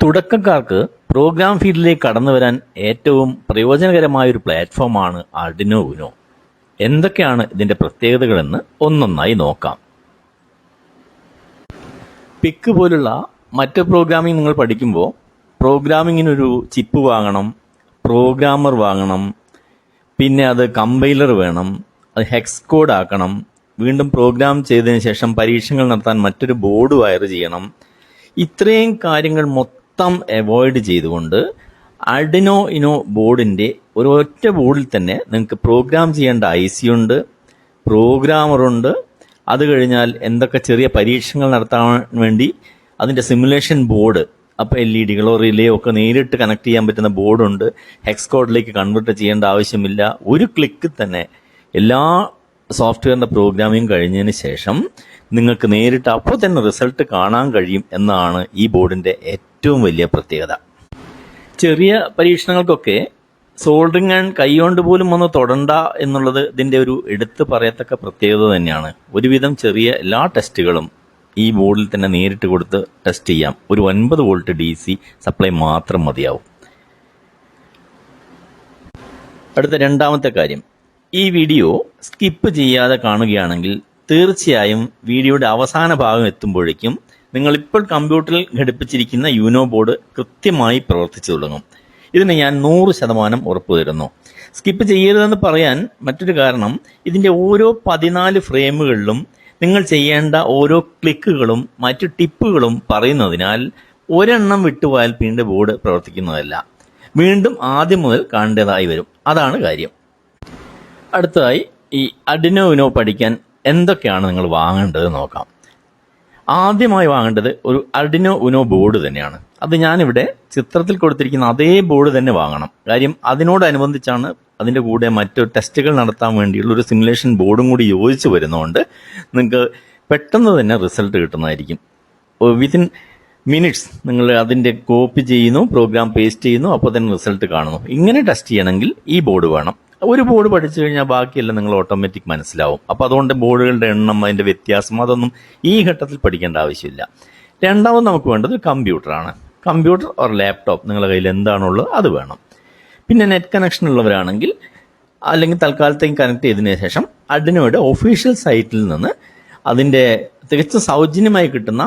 തുടക്കക്കാർക്ക് programme ഫീൽഡിലേക്ക് കടന്നു വരാൻ ഏറ്റവും പ്രയോജനകരമായ ഒരു പ്ലാറ്റ്ഫോമാണ് ആർഡിനോ യുനോ. എന്തൊക്കെയാണ് ഇതിന്റെ പ്രത്യേകതകളെന്ന് ഒന്നൊന്നായി നോക്കാം. പിക്ക് പോലുള്ള മറ്റ് പ്രോഗ്രാമിംഗ് നിങ്ങൾ പഠിക്കുമ്പോൾ പ്രോഗ്രാമിങ്ങിനൊരു ചിപ്പ് വാങ്ങണം, പ്രോഗ്രാമർ വാങ്ങണം, പിന്നെ അത് കമ്പൈലർ വേണം, അത് ഹെക്സ് കോഡ് ആക്കണം, വീണ്ടും പ്രോഗ്രാം ചെയ്തതിന് ശേഷം പരീക്ഷകൾ നടത്താൻ മറ്റൊരു ബോർഡ് വയർ ചെയ്യണം. ഇത്രയും കാര്യങ്ങൾ മൊത്തം അവോയ്ഡ് ചെയ്തുകൊണ്ട് ആർഡിനോ യുനോ ബോർഡിൻ്റെ ഒരൊറ്റ ബോർഡിൽ തന്നെ നിങ്ങൾക്ക് പ്രോഗ്രാം ചെയ്യേണ്ട IC ഉണ്ട്, പ്രോഗ്രാമറുണ്ട്, അത് കഴിഞ്ഞാൽ എന്തൊക്കെ ചെറിയ പരീക്ഷകൾ നടത്താൻ വേണ്ടി അതിൻ്റെ സിമുലേഷൻ ബോർഡ്, അപ്പോൾ LED-കളോ റിലേയോ ഒക്കെ നേരിട്ട് കണക്ട് ചെയ്യാൻ പറ്റുന്ന ബോർഡുണ്ട്. ഹെക്സ് കോഡിലേക്ക് കൺവേർട്ട് ചെയ്യേണ്ട ആവശ്യമില്ല. ഒരു ക്ലിക്കിൽ തന്നെ എല്ലാ സോഫ്റ്റ്വെയറിൻ്റെ പ്രോഗ്രാമിംഗ് കഴിഞ്ഞതിന് ശേഷം നിങ്ങൾക്ക് നേരിട്ട് അപ്പോൾ തന്നെ റിസൾട്ട് കാണാൻ കഴിയും എന്നാണ് ഈ ബോർഡിൻ്റെ ഏറ്റവും വലിയ പ്രത്യേകത. ചെറിയ പരീക്ഷണങ്ങൾക്കൊക്കെ സോൾഡറിങ് ആൻഡ് കൈകൊണ്ട് പോലും ഒന്ന് തൊടണ്ട എന്നുള്ളത് ഇതിൻ്റെ ഒരു എടുത്ത് പറയത്തക്ക പ്രത്യേകത തന്നെയാണ്. ഒരുവിധം ചെറിയ എല്ലാ ടെസ്റ്റുകളും ഈ ബോർഡിൽ തന്നെ നേരിട്ട് കൊടുത്ത് ടെസ്റ്റ് ചെയ്യാം. ഒരു 9 വോൾട്ട് DC സപ്ലൈ മാത്രം മതിയാവും. അടുത്ത രണ്ടാമത്തെ കാര്യം, ഈ വീഡിയോ സ്കിപ്പ് ചെയ്യാതെ കാണുകയാണെങ്കിൽ തീർച്ചയായും വീഡിയോയുടെ അവസാന ഭാഗം എത്തുമ്പോഴേക്കും നിങ്ങളിപ്പോൾ കമ്പ്യൂട്ടറിൽ ഘടിപ്പിച്ചിരിക്കുന്ന യുനോ ബോർഡ് കൃത്യമായി പ്രവർത്തിച്ചു തുടങ്ങും. ഇതിന് ഞാൻ 100% ഉറപ്പു തരുന്നു. സ്കിപ്പ് ചെയ്യരുതെന്ന് പറയാൻ മറ്റൊരു കാരണം, ഇതിൻ്റെ ഓരോ 14 ഫ്രെയിമുകളിലും നിങ്ങൾ ചെയ്യേണ്ട ഓരോ ക്ലിക്കുകളും മറ്റു ടിപ്പുകളും പറയുന്നതിനാൽ ഒരെണ്ണം വിട്ടുപോയാൽ പിന്നീട് ബോർഡ് പ്രവർത്തിക്കുന്നതല്ല, വീണ്ടും ആദ്യം മുതൽ കാണേണ്ടതായി വരും. അതാണ് കാര്യം. അടുത്തതായി ഈ ആർഡിനോ യുനോ പഠിക്കാൻ എന്തൊക്കെയാണ് നിങ്ങൾ വാങ്ങേണ്ടത് നോക്കാം. ആദ്യമായി വാങ്ങേണ്ടത് ഒരു ആർഡിനോ യുനോ ബോർഡ് തന്നെയാണ്. അത് ഞാനിവിടെ ചിത്രത്തിൽ കൊടുത്തിരിക്കുന്ന അതേ ബോർഡ് തന്നെ വാങ്ങണം. കാര്യം അതിനോടനുബന്ധിച്ചാണ് അതിൻ്റെ കൂടെ മറ്റു ടെസ്റ്റുകൾ നടത്താൻ വേണ്ടിയുള്ള ഒരു സിമുലേഷൻ ബോർഡും കൂടി യോജിച്ച് വരുന്നതുകൊണ്ട് നിങ്ങൾക്ക് പെട്ടെന്ന് തന്നെ റിസൾട്ട് കിട്ടുന്നതായിരിക്കും. വിത്തിൻ മിനിറ്റ്സ് നിങ്ങൾ അതിൻ്റെ കോപ്പി ചെയ്യുന്നു, പ്രോഗ്രാം പേസ്റ്റ് ചെയ്യുന്നു, അപ്പോൾ തന്നെ റിസൾട്ട് കാണുന്നു. ഇങ്ങനെ ടെസ്റ്റ് ചെയ്യണമെങ്കിൽ ഈ ബോർഡ് വേണം. ഒരു ബോർഡ് പഠിച്ചു കഴിഞ്ഞാൽ ബാക്കിയെല്ലാം നിങ്ങൾ ഓട്ടോമാറ്റിക് മനസ്സിലാവും. അപ്പോൾ അതുകൊണ്ട് ബോർഡുകളുടെ എണ്ണം, അതിൻ്റെ വ്യത്യാസം, അതൊന്നും ഈ ഘട്ടത്തിൽ പഠിക്കേണ്ട ആവശ്യമില്ല. രണ്ടാമത് നമുക്ക് വേണ്ടത് കമ്പ്യൂട്ടറാണ്. കമ്പ്യൂട്ടർ ഓർ ലാപ്ടോപ്പ് നിങ്ങളുടെ കയ്യിൽ എന്താണുള്ളത് അത് വേണം. പിന്നെ നെറ്റ് കണക്ഷൻ ഉള്ളവരാണെങ്കിൽ അല്ലെങ്കിൽ തൽക്കാലത്തേക്ക് കണക്ട് ചെയ്തതിനു ശേഷം ആർഡിനോയുടെ ഒഫീഷ്യൽ സൈറ്റിൽ നിന്ന് അതിൻ്റെ തികച്ചും സൗജന്യമായി കിട്ടുന്ന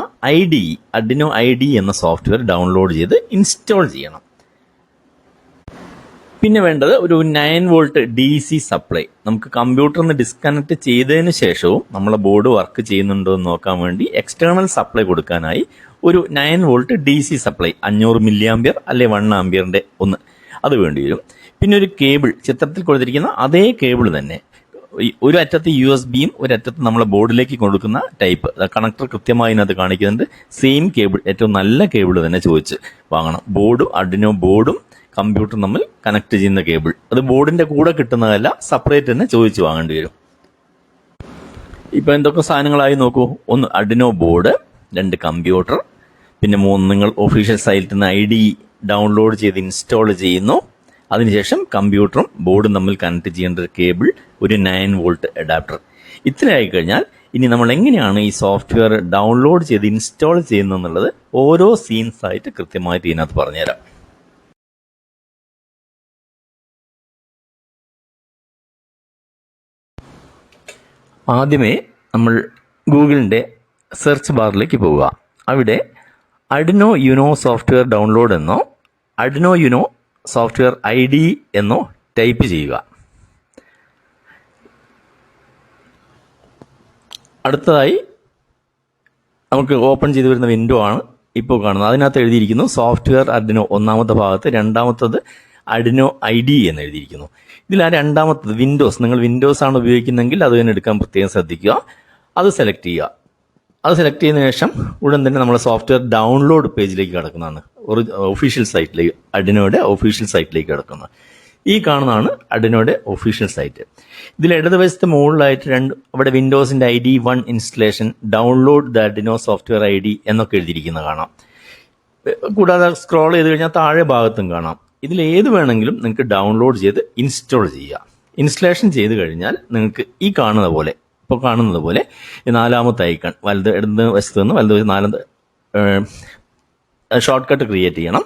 ആർഡിനോ IDE എന്ന സോഫ്റ്റ്വെയർ ഡൗൺലോഡ് ചെയ്ത് ഇൻസ്റ്റാൾ ചെയ്യണം. പിന്നെ വേണ്ടത് ഒരു 9 വോൾട്ട് DC സപ്ലൈ. നമുക്ക് കമ്പ്യൂട്ടറിൽ നിന്ന് ഡിസ്കണക്ട് ചെയ്തതിന് ശേഷവും നമ്മളെ ബോർഡ് വർക്ക് ചെയ്യുന്നുണ്ടോ എന്ന് നോക്കാൻ വേണ്ടി എക്സ്റ്റേണൽ സപ്ലൈ കൊടുക്കാനായി ഒരു 9 വോൾട്ട് DC സപ്ലൈ 500 mA അല്ലെ 1 ആംപിയറിൻ്റെ ഒന്ന് അത് വേണ്ടി വരും. പിന്നെ ഒരു കേബിൾ, ചിത്രത്തിൽ കൊടുത്തിരിക്കുന്ന അതേ കേബിൾ തന്നെ, ഒരു അറ്റത്ത് USB-യും ഒരു അറ്റത്ത് നമ്മളെ ബോർഡിലേക്ക് കൊടുക്കുന്ന ടൈപ്പ് കണക്ടർ കൃത്യമായി ഇതിനകത്ത് കാണിക്കുന്നുണ്ട്. സെയിം കേബിൾ, ഏറ്റവും നല്ല കേബിൾ തന്നെ ചോദിച്ച് വാങ്ങണം. ബോർഡും ആർഡിനോ ബോർഡും കമ്പ്യൂട്ടർ നമ്മൾ കണക്ട് ചെയ്യുന്ന കേബിൾ അത് ബോർഡിന്റെ കൂടെ കിട്ടുന്നതല്ല, സെപ്പറേറ്റ് തന്നെ ചോദിച്ച് വാങ്ങേണ്ടി വരും. ഇപ്പൊ എന്തൊക്കെ സാധനങ്ങളായി നോക്കൂ. 1 ആർഡിനോ ബോർഡ്, 2 കമ്പ്യൂട്ടർ, പിന്നെ 3 നിങ്ങൾ ഒഫീഷ്യൽ സൈറ്റിൽ നിന്ന് IDE ഡൗൺലോഡ് ചെയ്ത് ഇൻസ്റ്റാൾ ചെയ്യുന്നു. അതിനുശേഷം കമ്പ്യൂട്ടറും ബോർഡും തമ്മിൽ കണക്ട് ചെയ്യേണ്ട ഒരു കേബിൾ, ഒരു 9 വോൾട്ട് അഡാപ്റ്റർ. ഇത്രയായി കഴിഞ്ഞാൽ ഇനി നമ്മൾ എങ്ങനെയാണ് ഈ സോഫ്റ്റ്വെയർ ഡൗൺലോഡ് ചെയ്ത് ഇൻസ്റ്റാൾ ചെയ്യുന്നതെന്നുള്ളത് ഓരോ സീൻസ് ആയിട്ട് കൃത്യമായിട്ട് ഇതിനകത്ത് പറഞ്ഞുതരാം. ആദ്യമേ നമ്മൾ ഗൂഗിളിൻ്റെ സെർച്ച് ബാറിലേക്ക് പോവുക. അവിടെ ആർഡിനോ യുനോ സോഫ്റ്റ്വെയർ ഡൗൺലോഡ് എന്നോ ആർഡിനോ യുനോ സോഫ്റ്റ്വെയർ IDE എന്നോ ടൈപ്പ് ചെയ്യുക. അടുത്തതായി നമുക്ക് ഓപ്പൺ ചെയ്ത് വരുന്ന വിൻഡോ ആണ് ഇപ്പോൾ കാണുന്നത്. അതിനകത്ത് എഴുതിയിരിക്കുന്നു സോഫ്റ്റ്വെയർ ആർഡിനോ ഒന്നാമത്തെ ഭാഗത്ത്, രണ്ടാമത്തത് ആർഡിനോ IDE എന്ന് എഴുതിയിരിക്കുന്നു. ഇതിൽ ആ രണ്ടാമത്തത് വിൻഡോസ്, നിങ്ങൾ വിൻഡോസ് ആണ് ഉപയോഗിക്കുന്നതെങ്കിൽ അത് തന്നെ എടുക്കാൻ പ്രത്യേകം ശ്രദ്ധിക്കുക. അത് സെലക്ട് ചെയ്യുക. അത് സെലക്ട് ചെയ്തതിനു ശേഷം ഉടൻ തന്നെ നമ്മൾ സോഫ്റ്റ്വെയർ ഡൗൺലോഡ് പേജിലേക്ക് കിടക്കുന്നതാണ്. ഒരു ഒഫീഷ്യൽ സൈറ്റിലേക്ക്, ആർഡിനോയുടെ ഒഫീഷ്യൽ സൈറ്റിലേക്ക് കിടക്കുന്നത്. ഈ കാണുന്നതാണ് ആർഡിനോയുടെ ഒഫീഷ്യൽ സൈറ്റ്. ഇതിൽ ഇടതുവശത്ത് മുകളിലായിട്ട് അവിടെ വിൻഡോസിൻ്റെ IDE 1 installation, download the Arduino software IDE എന്നൊക്കെ എഴുതിയിരിക്കുന്നത് കാണാം. കൂടാതെ സ്ക്രോൾ ചെയ്ത് കഴിഞ്ഞാൽ താഴെ ഭാഗത്തും കാണാം. ഇതിൽ ഏത് വേണമെങ്കിലും നിങ്ങൾക്ക് ഡൗൺലോഡ് ചെയ്ത് ഇൻസ്റ്റാൾ ചെയ്യുക. ഇൻസ്റ്റലേഷൻ ചെയ്ത് കഴിഞ്ഞാൽ നിങ്ങൾക്ക് ഈ കാണുന്ന പോലെ, ഇപ്പോൾ കാണുന്നത് പോലെ, 4ാമത്തെ ഐക്കൺ ഇടത് വശത്ത് നിന്ന് വലത് വശത്ത് ഷോർട്ട് കട്ട് ക്രിയേറ്റ് ചെയ്യണം.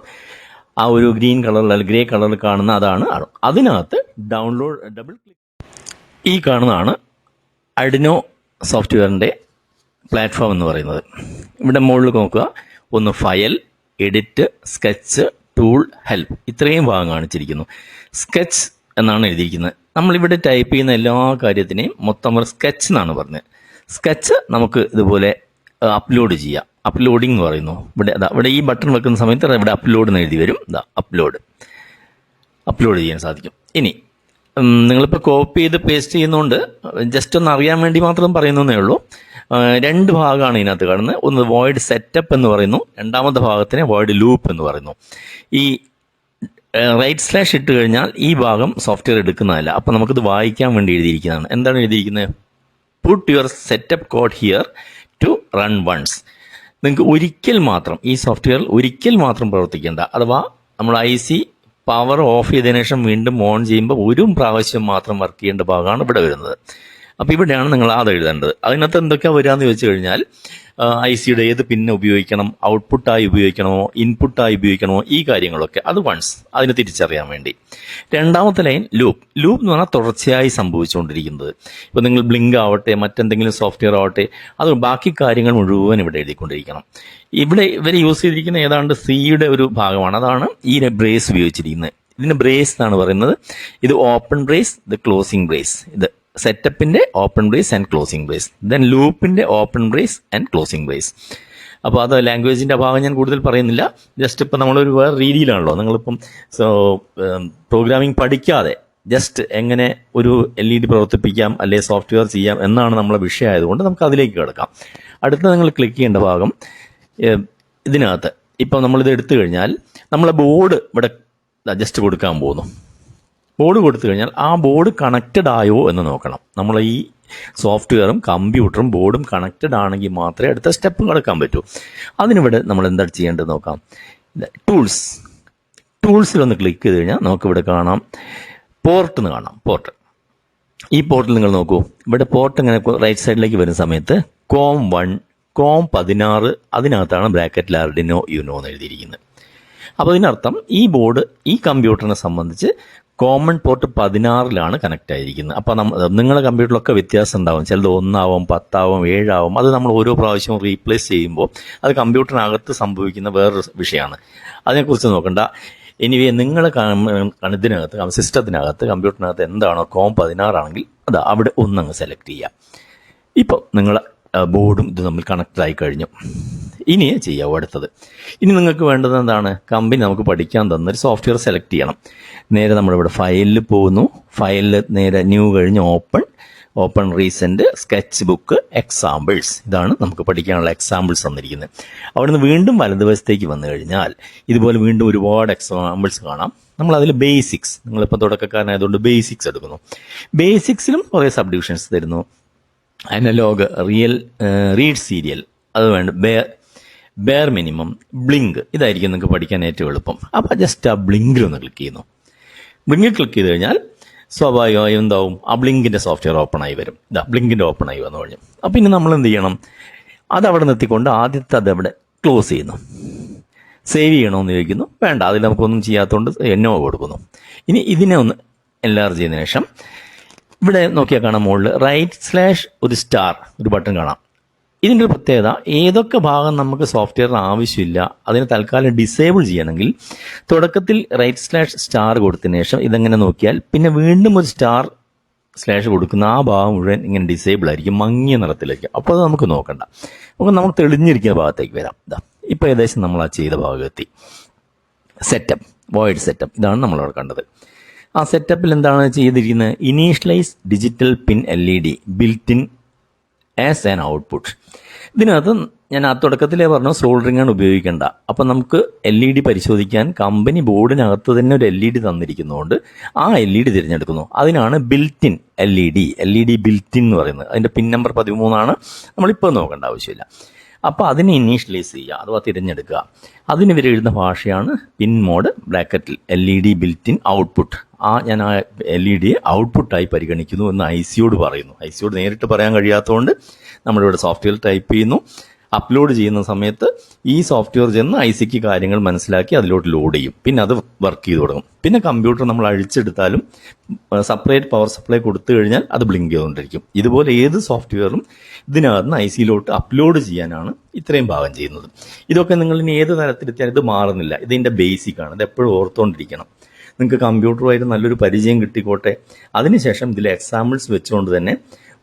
ആ ഒരു ഗ്രീൻ കളറിൽ അല്ലെങ്കിൽ ഗ്രേ കളറിൽ കാണുന്ന അതാണ് അതിനകത്ത് ഡൗൺലോഡ് ഡബിൾ ക്ലിക്ക്. ഈ കാണുന്നതാണ് Arduino സോഫ്റ്റ്വെയറിൻ്റെ പ്ലാറ്റ്ഫോം എന്ന് പറയുന്നത്. ഇവിടെ മുകളിൽ നോക്കുക, ഒന്ന് file, edit, sketch, tool, help, ഇത്രയും ഭാഗം കാണിച്ചിരിക്കുന്നു. സ്കെച്ച് എന്നാണ് എഴുതിയിരിക്കുന്നത്. നമ്മളിവിടെ ടൈപ്പ് ചെയ്യുന്ന എല്ലാ കാര്യത്തിനെയും മൊത്തം സ്കെച്ച് എന്നാണ് പറഞ്ഞത്. സ്കെച്ച് നമുക്ക് ഇതുപോലെ അപ്ലോഡ് ചെയ്യാം. അപ്ലോഡിംഗ് എന്ന് പറയുന്നു. ഇവിടെ ഈ ബട്ടൺ വെക്കുന്ന സമയത്ത് ഇവിടെ അപ്ലോഡ് എന്ന് എഴുതി വരും. അപ്ലോഡ് ചെയ്യാൻ സാധിക്കും. ഇനി നിങ്ങളിപ്പോൾ കോപ്പി ചെയ്ത് പേസ്റ്റ് ചെയ്യുന്നതുകൊണ്ട് ജസ്റ്റ് ഒന്ന് അറിയാൻ വേണ്ടി മാത്രം പറയുന്നതേ ഉള്ളൂ. രണ്ട് ഭാഗമാണ് ഇതിനകത്ത് കാണുന്നത്. ഒന്ന് വോയിഡ് സെറ്റപ്പ് എന്ന് പറയുന്നു, രണ്ടാമത്തെ ഭാഗത്തിന് വോയിഡ് ലൂപ്പ് എന്ന് പറയുന്നു. ഈ റൈറ്റ് സ്ലാഷ് ഇട്ട് കഴിഞ്ഞാൽ ഈ ഭാഗം സോഫ്റ്റ്വെയർ എടുക്കുന്നതല്ല. അപ്പം നമുക്കിത് വായിക്കാൻ വേണ്ടി എഴുതിയിരിക്കുന്നതാണ്. എന്താണ് എഴുതിയിരിക്കുന്നത്? Put your setup code here to run once. നിങ്ങൾക്ക് ഒരിക്കൽ മാത്രം ഈ സോഫ്റ്റ്വെയർ ഒരിക്കൽ മാത്രം പ്രവർത്തിക്കേണ്ട, അഥവാ നമ്മൾ IC പവർ ഓഫ് ചെയ്തതിനു ശേഷം വീണ്ടും ഓൺ ചെയ്യുമ്പോൾ ഒരു പ്രാവശ്യം മാത്രം വർക്ക് ചെയ്യേണ്ട ഭാഗമാണ് ഇവിടെ വരുന്നത്. അപ്പോൾ ഇവിടെയാണ് നിങ്ങൾ അത് എഴുതേണ്ടത്. അതിനകത്ത് എന്തൊക്കെയാണ് വരികയെന്ന് ചോദിച്ചു കഴിഞ്ഞാൽ ICയുടെ ഏത് പിന്ന് ഉപയോഗിക്കണം, ഔട്ട്പുട്ടായി ഉപയോഗിക്കണമോ, ഇൻപുട്ടായി ഉപയോഗിക്കണമോ, ഈ കാര്യങ്ങളൊക്കെ അത് വൺസ് അതിന് തിരിച്ചറിയാൻ വേണ്ടി. രണ്ടാമത്തെ ലൈൻ ലൂപ്പ് എന്ന് പറഞ്ഞാൽ തുടർച്ചയായി സംഭവിച്ചുകൊണ്ടിരിക്കുന്നത്. ഇപ്പോൾ നിങ്ങൾ ബ്ലിങ്ക് ആവട്ടെ, മറ്റെന്തെങ്കിലും സോഫ്റ്റ്വെയർ ആവട്ടെ, അത് ബാക്കി കാര്യങ്ങൾ മുഴുവൻ ഇവിടെ എഴുതിക്കൊണ്ടിരിക്കണം. ഇവിടെ ഇവർ യൂസ് ചെയ്തിരിക്കുന്ന ഏതാണ്ട് സിയുടെ ഒരു ഭാഗമാണ്. അതാണ് ഈ ബ്രേസ് ഉപയോഗിച്ചിരിക്കുന്നത്. ഇതിന് ബ്രേസ് എന്നാണ് പറയുന്നത്. ഇത് ഓപ്പൺ ബ്രേസ്, ഇത് ക്ലോസിംഗ് ബ്രേസ്. ഇത് സെറ്റപ്പിൻ്റെ open brace and closing brace, then ലൂപ്പിൻ്റെ open brace and closing brace. അപ്പോൾ അത് ലാംഗ്വേജിൻ്റെ ഭാഗം ഞാൻ കൂടുതൽ പറയുന്നില്ല. ജസ്റ്റ് ഇപ്പം നമ്മളൊരു വേറെ രീതിയിലാണല്ലോ, നിങ്ങളിപ്പം പ്രോഗ്രാമിംഗ് പഠിക്കാതെ ജസ്റ്റ് എങ്ങനെ ഒരു LED പ്രവർത്തിപ്പിക്കാം അല്ലെങ്കിൽ സോഫ്റ്റ്വെയർ ചെയ്യാം എന്നാണ് നമ്മളെ വിഷയമായതുകൊണ്ട് നമുക്ക് അതിലേക്ക് കിടക്കാം. അടുത്ത നിങ്ങൾ ക്ലിക്ക് ചെയ്യേണ്ട ഭാഗം ഇതിനകത്ത് ഇപ്പം നമ്മളിത് എടുത്തു കഴിഞ്ഞാൽ നമ്മളെ ബോർഡ് ഇവിടെ ജസ്റ്റ് കൊടുക്കാൻ പോകുന്നു. ബോർഡ് കൊടുത്തു കഴിഞ്ഞാൽ ആ ബോർഡ് കണക്റ്റഡ് ആയോ എന്ന് നോക്കണം. നമ്മൾ ഈ സോഫ്റ്റ്വെയറും കമ്പ്യൂട്ടറും ബോർഡും കണക്റ്റഡ് ആണെങ്കിൽ മാത്രമേ അടുത്ത സ്റ്റെപ്പ് കിടക്കാൻ പറ്റൂ. അതിനിവിടെ നമ്മൾ എന്താ ചെയ്യേണ്ടത് നോക്കാം. ടൂൾസിലൊന്ന് ക്ലിക്ക് ചെയ്ത് കഴിഞ്ഞാൽ നമുക്കിവിടെ കാണാം പോർട്ട് എന്ന് കാണാം. ഈ പോർട്ടിൽ നിങ്ങൾ നോക്കൂ. ഇവിടെ പോർട്ട് ഇങ്ങനെ റൈറ്റ് സൈഡിലേക്ക് വരുന്ന സമയത്ത് COM1 COM16 അതിനകത്താണ് ബ്രാക്കറ്റിൽ Arduino Uno എന്ന് എഴുതിയിരിക്കുന്നത്. അപ്പോൾ ഇതിനർത്ഥം ഈ ബോർഡ് ഈ കമ്പ്യൂട്ടറിനെ സംബന്ധിച്ച് കോമൺ പോർട്ട് 16 കണക്റ്റ് ആയിരിക്കുന്നത്. അപ്പോൾ നിങ്ങളുടെ കമ്പ്യൂട്ടറിലൊക്കെ വ്യത്യാസം ഉണ്ടാവും. ചിലത് 1 ആവും, 10 ആവും, 7 ആവും. അത് നമ്മൾ ഓരോ പ്രാവശ്യവും റീപ്ലേസ് ചെയ്യുമ്പോൾ അത് കമ്പ്യൂട്ടറിനകത്ത് സംഭവിക്കുന്ന വേറൊരു വിഷയമാണ്. അതിനെക്കുറിച്ച് നോക്കണ്ട. എനിവേ നിങ്ങൾ ഇതിനകത്ത് സിസ്റ്റത്തിനകത്ത് കമ്പ്യൂട്ടറിനകത്ത് എന്താണോ COM16 ആണെങ്കിൽ അവിടെ ഒന്നങ്ങ് സെലക്ട് ചെയ്യാം. ഇപ്പോൾ നിങ്ങൾ ബോർഡും ഇത് തമ്മിൽ കണക്റ്റഡ് ആയി കഴിഞ്ഞു. ഇനി ചെയ്യാവൂ അടുത്തത്. ഇനി നിങ്ങൾക്ക് വേണ്ടത് എന്താണ്? കമ്പനി നമുക്ക് പഠിക്കാൻ തന്നൊരു സോഫ്റ്റ്വെയർ സെലക്ട് ചെയ്യണം. നേരെ നമ്മളിവിടെ ഫയലിൽ പോകുന്നു. ഫയലിൽ നേരെ ന്യൂ കഴിഞ്ഞ് open recent sketch book examples. ഇതാണ് നമുക്ക് പഠിക്കാനുള്ള എക്സാമ്പിൾസ് തന്നിരിക്കുന്നത്. അവിടുന്ന് വീണ്ടും വലതുവശത്തേക്ക് വന്നു കഴിഞ്ഞാൽ ഇതുപോലെ വീണ്ടും ഒരുപാട് എക്സാമ്പിൾസ് കാണാം. നമ്മളതിൽ ബേസിക്സ്, നിങ്ങളിപ്പോൾ തുടക്കക്കാരനായതുകൊണ്ട് ബേസിക്സ് എടുക്കുന്നു. ബേസിക്സിലും കുറേ സബ് ഡിവിഷൻസ് തരുന്നു. അനലോഗ്, റീഡ് സീരിയൽ, അത് വേണ്ട, ബെയർ മിനിമം, ബ്ലിങ്ക്, ഇതായിരിക്കും നിങ്ങൾക്ക് പഠിക്കാൻ ഏറ്റവും എളുപ്പം. അപ്പോൾ ജസ്റ്റ് ആ ബ്ലിങ്കിലൊന്ന് ക്ലിക്ക് ചെയ്യുന്നു. ബ്ലിങ്കിൽ ക്ലിക്ക് ചെയ്ത് കഴിഞ്ഞാൽ സ്വാഭാവികമായും എന്താവും, ആ ബ്ലിങ്കിൻ്റെ സോഫ്റ്റ്വെയർ ഓപ്പൺ ആയി വരും. ബ്ലിങ്കിൻ്റെ ഓപ്പൺ ആയി വന്നു കഴിഞ്ഞു. അപ്പോൾ പിന്നെ നമ്മൾ എന്ത് ചെയ്യണം? അതവിടെ നിർത്തിക്കൊണ്ട് ആദ്യത്തെ അതവിടെ ക്ലോസ് ചെയ്യുന്നു. സേവ് ചെയ്യണമെന്ന് ചോദിക്കുന്നു. വേണ്ട, അതിൽ നമുക്കൊന്നും ചെയ്യാത്തതുകൊണ്ട് എന്നോ കൊടുക്കുന്നു. ഇനി ഇതിനെ ഒന്ന് എൻലാർജ് ചെയ്തതിനു ശേഷം ഇവിടെ നോക്കിയാൽ കാണാം മുകളിൽ /ഒരു സ്റ്റാർ ഒരു ബട്ടൺ കാണാം. ഇതിൻ്റെ ഒരു പ്രത്യേകത, ഏതൊക്കെ ഭാഗം നമുക്ക് സോഫ്റ്റ്വെയറിന് ആവശ്യമില്ല അതിനെ തൽക്കാലം ഡിസേബിൾ ചെയ്യണമെങ്കിൽ തുടക്കത്തിൽ /സ്റ്റാർ കൊടുത്തതിന് ശേഷം ഇതെങ്ങനെ നോക്കിയാൽ പിന്നെ വീണ്ടും ഒരു // കൊടുക്കുന്ന ആ ഭാഗം മുഴുവൻ ഇങ്ങനെ ഡിസേബിൾ ആയിരിക്കും, മങ്ങിയ നിറത്തിലേക്ക്. അപ്പോൾ അത് നമുക്ക് നോക്കണ്ട. നമുക്ക് തെളിഞ്ഞിരിക്കുന്ന ഭാഗത്തേക്ക് വരാം. ഇപ്പോൾ ഏകദേശം നമ്മൾ ആ ചെയ്ത ഭാഗമെത്തി. സെറ്റപ്പ്, വോയിഡ് സെറ്റപ്പ്, ഇതാണ് നമ്മളവിടെ കണ്ടത്. ആ സെറ്റപ്പിൽ എന്താണ് ചെയ്തിരിക്കുന്നത്? Initialise digital pin LED built in as an output. ഇതിനകത്ത് ഞാൻ ആ തുടക്കത്തിലേ പറഞ്ഞു സോൾഡറിംഗ് ആണ് ഉപയോഗിക്കേണ്ട. അപ്പം നമുക്ക് LED പരിശോധിക്കാൻ കമ്പനി ബോർഡിനകത്ത് തന്നെ ഒരു LED തന്നിരിക്കുന്നതുകൊണ്ട് ആ LED തിരഞ്ഞെടുക്കുന്നു. അതിനാണ് built in LED built in എന്ന് പറയുന്നത്. അതിൻ്റെ പിൻ നമ്പർ 13 നമ്മളിപ്പോൾ നോക്കേണ്ട ആവശ്യമില്ല. അപ്പോൾ അതിനെ ഇനീഷ്യലൈസ് ചെയ്യുക അഥവാ തിരഞ്ഞെടുക്കുക. അതിന് ഇവർ എഴുതുന്ന ഭാഷയാണ് പിൻ മോഡ് ബ്രാക്കറ്റിൽ LED ബിൽറ്റ് ഇൻ ഔട്ട്പുട്ട്. ഞാൻ ആ LED ഔട്ട്പുട്ടായി പരിഗണിക്കുന്നു എന്ന് ICയോട് പറയുന്നു. ICയോട് നേരിട്ട് പറയാൻ കഴിയാത്തതുകൊണ്ട് നമ്മളിവിടെ സോഫ്റ്റ്വെയർ ടൈപ്പ് ചെയ്യുന്നു. അപ്ലോഡ് ചെയ്യുന്ന സമയത്ത് ഈ സോഫ്റ്റ്വെയർ ചെന്ന് IC-ക്ക് കാര്യങ്ങൾ മനസ്സിലാക്കി അതിലോട്ട് ലോഡ് ചെയ്യും. പിന്നെ അത് വർക്ക് ചെയ്ത് തുടങ്ങും. പിന്നെ കമ്പ്യൂട്ടർ നമ്മൾ അഴിച്ചെടുത്താലും സെപ്പറേറ്റ് പവർ സപ്ലൈ കൊടുത്തു കഴിഞ്ഞാൽ അത് ബ്ലിങ്ക് ചെയ്തുകൊണ്ടിരിക്കും. ഇതുപോലെ ഏത് സോഫ്റ്റ്വെയറും ഇതിനകത്ത് IC-ലോട്ട് അപ്ലോഡ് ചെയ്യാനാണ് ഇത്രയും ഭാഗം ചെയ്യുന്നത്. ഇതൊക്കെ നിങ്ങൾ ഇനി ഏത് തരത്തിലെത്തിയാൽ ഇത് മാറുന്നില്ല. ഇതിൻ്റെ ബേസിക്കാണ്. ഇത് എപ്പോഴും ഓർത്തുകൊണ്ടിരിക്കണം. നിങ്ങൾക്ക് കമ്പ്യൂട്ടറുമായിട്ട് നല്ലൊരു പരിചയം കിട്ടിക്കോട്ടെ. അതിനുശേഷം ഇതിലെ എക്സാമ്പിൾസ് വെച്ചുകൊണ്ട് തന്നെ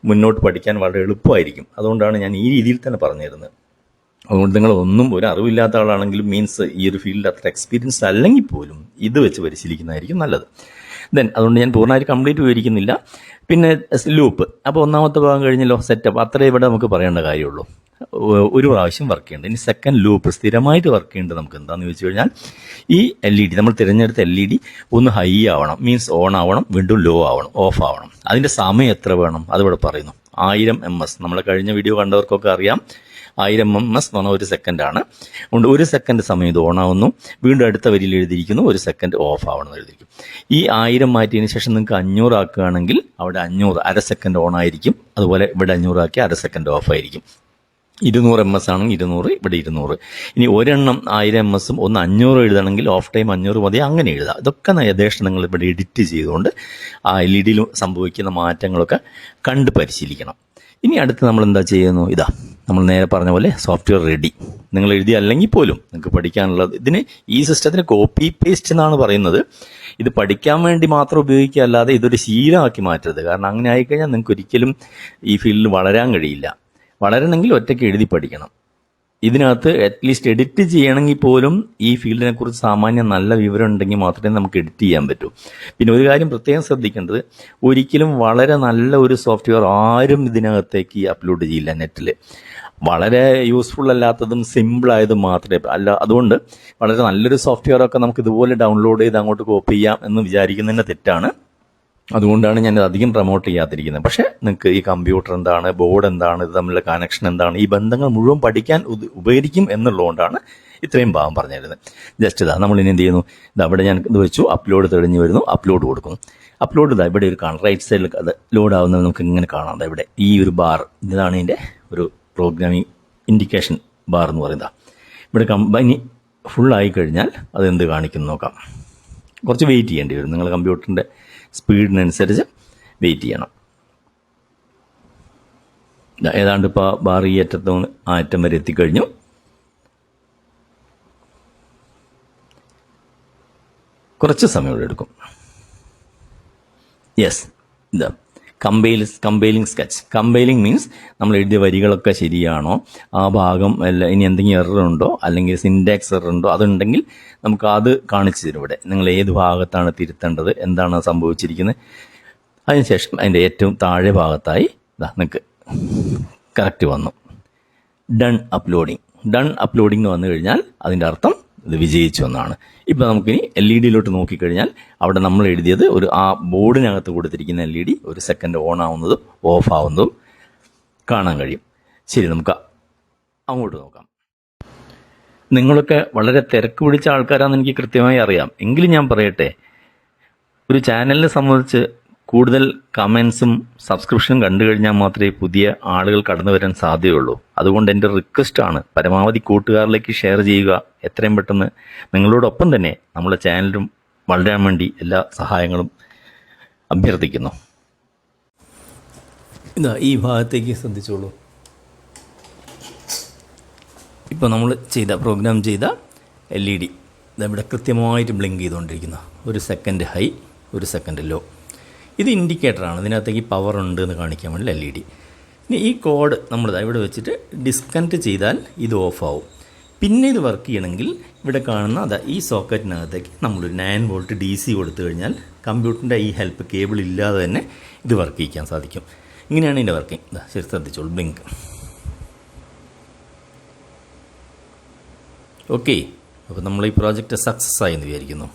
മുന്നോട്ട് പഠിക്കാൻ വളരെ എളുപ്പമായിരിക്കും. അതുകൊണ്ടാണ് ഞാൻ ഈ രീതിയിൽ തന്നെ പറഞ്ഞു തരുന്നത്. അതുകൊണ്ട് നിങ്ങൾ ഒന്നും ഒരു അറിവില്ലാത്ത ആളാണെങ്കിലും മീൻസ് ഈ ഒരു ഫീൽഡിൽ അത്ര എക്സ്പീരിയൻസ് അല്ലെങ്കിൽ പോലും ഇത് വെച്ച് പരിശീലിക്കുന്നതായിരിക്കും നല്ലത്. അതുകൊണ്ട് ഞാൻ പൂർണ്ണമായിട്ട് കംപ്ലീറ്റ് വിവരിക്കുന്നില്ല. പിന്നെ ലൂപ്പ്, അപ്പോൾ ഒന്നാമത്തെ ഭാഗം കഴിഞ്ഞല്ലോ, സെറ്റപ്പ്, അത്രേ ഇവിടെ നമുക്ക് പറയേണ്ട കാര്യമുള്ളൂ. ഒരു പ്രാവശ്യം വർക്ക് ചെയ്യേണ്ടത്. ഇനി സെക്കൻഡ് ലൂപ്പ് സ്ഥിരമായിട്ട് വർക്ക് ചെയ്യേണ്ടത് നമുക്ക് എന്താണെന്ന് ചോദിച്ചു കഴിഞ്ഞാൽ ഈ LED നമ്മൾ തിരഞ്ഞെടുത്ത LED ഒന്ന് ഹൈ ആവണം, മീൻസ് ഓൺ ആവണം, വീണ്ടും ലോ ആവണം, ഓഫ് ആവണം. അതിൻ്റെ സമയം എത്ര വേണം അതിവിടെ പറയുന്നു. 1000 ms. നമ്മളെ കഴിഞ്ഞ വീഡിയോ കണ്ടവർക്കൊക്കെ അറിയാം 1000 ms എന്ന് പറഞ്ഞാൽ 1 സെക്കൻഡാണ്. അതുകൊണ്ട് 1 സെക്കൻഡ് സമയം ഇത് ഓണാവുന്നു, വീണ്ടും അടുത്ത വരിയിൽ എഴുതിയിരിക്കുന്നു 1 സെക്കൻഡ് ഓഫ് ആവണം എഴുതിയിരിക്കും. ഈ 1000 മാറ്റിയതിന് ശേഷം നിങ്ങൾക്ക് 500 ആക്കുകയാണെങ്കിൽ അവിടെ 500 അര സെക്കൻഡ് ഓൺ ആയിരിക്കും. അതുപോലെ ഇവിടെ 500 ആക്കി അര സെക്കൻഡ് ഓഫ് ആയിരിക്കും. 200 ms ആണെങ്കിൽ 200, ഇവിടെ 200. ഇനി ഒരെണ്ണം 1000 ms ഒന്ന് 500 എഴുതണമെങ്കിൽ ഓഫ് ടൈം 500 മതി, അങ്ങനെ എഴുതാം. ഇതൊക്കെ യഥേഷ്ടം നിങ്ങൾ ഇവിടെ എഡിറ്റ് ചെയ്തുകൊണ്ട് ആ LED-യിൽ സംഭവിക്കുന്ന മാറ്റങ്ങളൊക്കെ കണ്ട് പരിശീലിക്കണം. ഇനി അടുത്ത് നമ്മൾ എന്താ ചെയ്യുന്നു, ഇതാ നമ്മൾ നേരെ പറഞ്ഞ പോലെ സോഫ്റ്റ്വെയർ റെഡി. നിങ്ങൾ എഴുതി അല്ലെങ്കിൽ പോലും നിങ്ങൾക്ക് പഠിക്കാനുള്ളത്. ഇതിന് ഈ സിസ്റ്റത്തിന് കോപ്പി പേസ്റ്റ് എന്നാണ് പറയുന്നത്. ഇത് പഠിക്കാൻ വേണ്ടി മാത്രം ഉപയോഗിക്കുക, അല്ലാതെ ഇതൊരു ശീലമാക്കി മാറ്റരുത്. കാരണം അങ്ങനെ ആയിക്കഴിഞ്ഞാൽ നിങ്ങൾക്ക് ഒരിക്കലും ഈ ഫീൽഡിൽ വളരാൻ കഴിയില്ല. വളരണമെങ്കിൽ ഒറ്റയ്ക്ക് എഴുതി പഠിക്കണം. ഇതിനകത്ത് അറ്റ്ലീസ്റ്റ് എഡിറ്റ് ചെയ്യണമെങ്കിൽ പോലും ഈ ഫീൽഡിനെ കുറിച്ച് സാമാന്യം നല്ല വിവരം ഉണ്ടെങ്കിൽ മാത്രമേ നമുക്ക് എഡിറ്റ് ചെയ്യാൻ പറ്റൂ. പിന്നെ ഒരു കാര്യം പ്രത്യേകം ശ്രദ്ധിക്കേണ്ടത്, ഒരിക്കലും വളരെ നല്ല ഒരു സോഫ്റ്റ്വെയർ ആരും ഇതിനകത്തേക്ക് അപ്ലോഡ് ചെയ്യില്ല നെറ്റിൽ. വളരെ യൂസ്ഫുൾ അല്ലാത്തതും സിമ്പിളായതും മാത്രമേ അല്ല. അതുകൊണ്ട് വളരെ നല്ലൊരു സോഫ്റ്റ്വെയർ ഒക്കെ നമുക്ക് ഇതുപോലെ ഡൗൺലോഡ് ചെയ്ത് അങ്ങോട്ട് കോപ്പി ചെയ്യാം എന്ന് വിചാരിക്കുന്നതിന് തെറ്റാണ്. അതുകൊണ്ടാണ് ഞാൻ അധികം പ്രൊമോട്ട് ചെയ്യാതിരിക്കുന്നത്. പക്ഷേ നിങ്ങൾക്ക് ഈ കമ്പ്യൂട്ടർ എന്താണ്, ബോർഡ് എന്താണ്, ഇത് തമ്മിലുള്ള കണക്ഷൻ എന്താണ്, ഈ ബന്ധങ്ങൾ മുഴുവൻ പഠിക്കാൻ ഉപകരിക്കും എന്നുള്ളതുകൊണ്ടാണ് ഇത്രയും ഭാഗം പറഞ്ഞിരുന്നത്. ജസ്റ്റ് ഇതാ നമ്മൾ ഇനി എന്ത് ചെയ്യുന്നു, ഇത് അവിടെ ഞാൻ ഇത് വെച്ചു, അപ്ലോഡ് തെളിഞ്ഞു വരുന്നു, അപ്ലോഡ് കൊടുക്കുന്നു. അപ്ലോഡ് ഇതാ ഇവിടെ ഒരു കാണാം, റൈറ്റ് സൈഡിൽ അത് ലോഡ് ആവുന്നത് നമുക്ക് ഇങ്ങനെ കാണാം. ഇവിടെ ഈ ഒരു ബാർ, ഇതാണ് ഇതിൻ്റെ ഒരു പ്രോഗ്രാമിംഗ് ഇൻഡിക്കേഷൻ ബാർ എന്ന് പറയുന്നത്. ഇവിടെ കമ്പനി ഫുള്ളായി കഴിഞ്ഞാൽ അതെന്ത് കാണിക്കുന്നു നോക്കാം. കുറച്ച് വെയിറ്റ് ചെയ്യേണ്ടി വരും. നിങ്ങൾ കമ്പ്യൂട്ടറിൻ്റെ സ്പീഡിനനുസരിച്ച് വെയിറ്റ് ചെയ്യണം. ഏതാണ്ട് ഇപ്പോൾ ബാർ ഈ അറ്റം വരെ എത്തിക്കഴിഞ്ഞു. കുറച്ച് സമയം ഇവിടെ എടുക്കും. യെസ്, ഇതാ കമ്പൈലിംഗ് സ്കെച്ച്. കമ്പൈലിംഗ് മീൻസ് നമ്മൾ എഴുതിയ വരികളൊക്കെ ശരിയാണോ, ആ ഭാഗം അല്ല ഇനി എന്തെങ്കിലും എറർ ഉണ്ടോ, അല്ലെങ്കിൽ സിൻടാക്സ് എറർ ഉണ്ടോ, അതുണ്ടെങ്കിൽ നമുക്ക് അത് കാണിച്ചു തരും. ഇവിടെ നിങ്ങൾ ഏത് ഭാഗത്താണ് തിരുത്തേണ്ടത്, എന്താണ് സംഭവിച്ചിരിക്കുന്നത്. അതിനുശേഷം അതിൻ്റെ ഏറ്റവും താഴെ ഭാഗത്തായി നിങ്ങൾക്ക് കറക്റ്റ് വന്നു. ഡൺ അപ്ലോഡിംഗ് എന്ന് വന്നു കഴിഞ്ഞാൽ അതിൻ്റെ അർത്ഥം ഇത് വിജയിച്ചു എന്നാണ്. ഇപ്പോൾ നമുക്കിനി LED-യിലോട്ട് നോക്കിക്കഴിഞ്ഞാൽ അവിടെ നമ്മൾ എഴുതിയത് ആ ബോർഡിനകത്ത് കൊടുത്തിരിക്കുന്ന LED 1 സെക്കൻഡ് ഓൺ ആവുന്നതും ഓഫ് ആവുന്നതും കാണാൻ കഴിയും. ശരി, നമുക്ക് അങ്ങോട്ട് നോക്കാം. നിങ്ങളൊക്കെ വളരെ തിരക്ക് പിടിച്ച ആൾക്കാരാണെന്ന് എനിക്ക് കൃത്യമായി അറിയാം. എങ്കിലും ഞാൻ പറയട്ടെ, ഒരു ചാനലിനെ സംബന്ധിച്ച് കൂടുതൽ കമൻസും സബ്സ്ക്രിപ്ഷനും കണ്ടു കഴിഞ്ഞാൽ മാത്രമേ പുതിയ ആളുകൾ കടന്നു വരാൻ സാധ്യതയുള്ളൂ. അതുകൊണ്ട് എൻ്റെ റിക്വസ്റ്റാണ്, പരമാവധി കൂട്ടുകാരിലേക്ക് ഷെയർ ചെയ്യുക. എത്രയും പെട്ടെന്ന് നിങ്ങളോടൊപ്പം തന്നെ നമ്മുടെ ചാനലും വളരാൻ വേണ്ടി എല്ലാ സഹായങ്ങളും അഭ്യർത്ഥിക്കുന്നു. ഇതാ ഈ ഭാഗത്തേക്ക് ശ്രദ്ധിച്ചോളൂ. ഇപ്പോൾ നമ്മൾ പ്രോഗ്രാം ചെയ്ത LED ഇതവിടെ കൃത്യമായിട്ട് ബ്ലിങ്ക് ചെയ്തുകൊണ്ടിരിക്കുന്നു. 1 സെക്കൻഡ് ഹൈ, 1 സെക്കൻഡ് ലോ. ഇത് ഇൻഡിക്കേറ്ററാണ്. ഇതിനകത്തേക്ക് പവർ ഉണ്ട് എന്ന് കാണിക്കാൻ വേണ്ടി LED. ഇനി ഈ കോഡ് നമ്മൾ ഇവിടെ വെച്ചിട്ട് ഡിസ്കണക്ട് ചെയ്താൽ ഇത് ഓഫ് ആവും. പിന്നെ ഇത് വർക്ക് ചെയ്യണമെങ്കിൽ ഇവിടെ കാണുന്ന ഈ സോക്കറ്റിനകത്തേക്ക് നമ്മളൊരു 9 വോൾട്ട് DC കൊടുത്തു കഴിഞ്ഞാൽ കമ്പ്യൂട്ടറിൻ്റെ ഈ ഹെൽപ്പ് കേബിൾ ഇല്ലാതെ തന്നെ ഇത് വർക്ക് ചെയ്യിക്കാൻ സാധിക്കും. ഇങ്ങനെയാണ് ഇതിൻ്റെ വർക്കിംഗ്. ശരി, ശ്രദ്ധിച്ചോളൂ. ബ്ലിങ്ക്. ഓക്കെ, അപ്പോൾ നമ്മൾ ഈ പ്രോജക്റ്റ് സക്സസ് ആയി എന്ന് വിചാരിക്കുന്നു.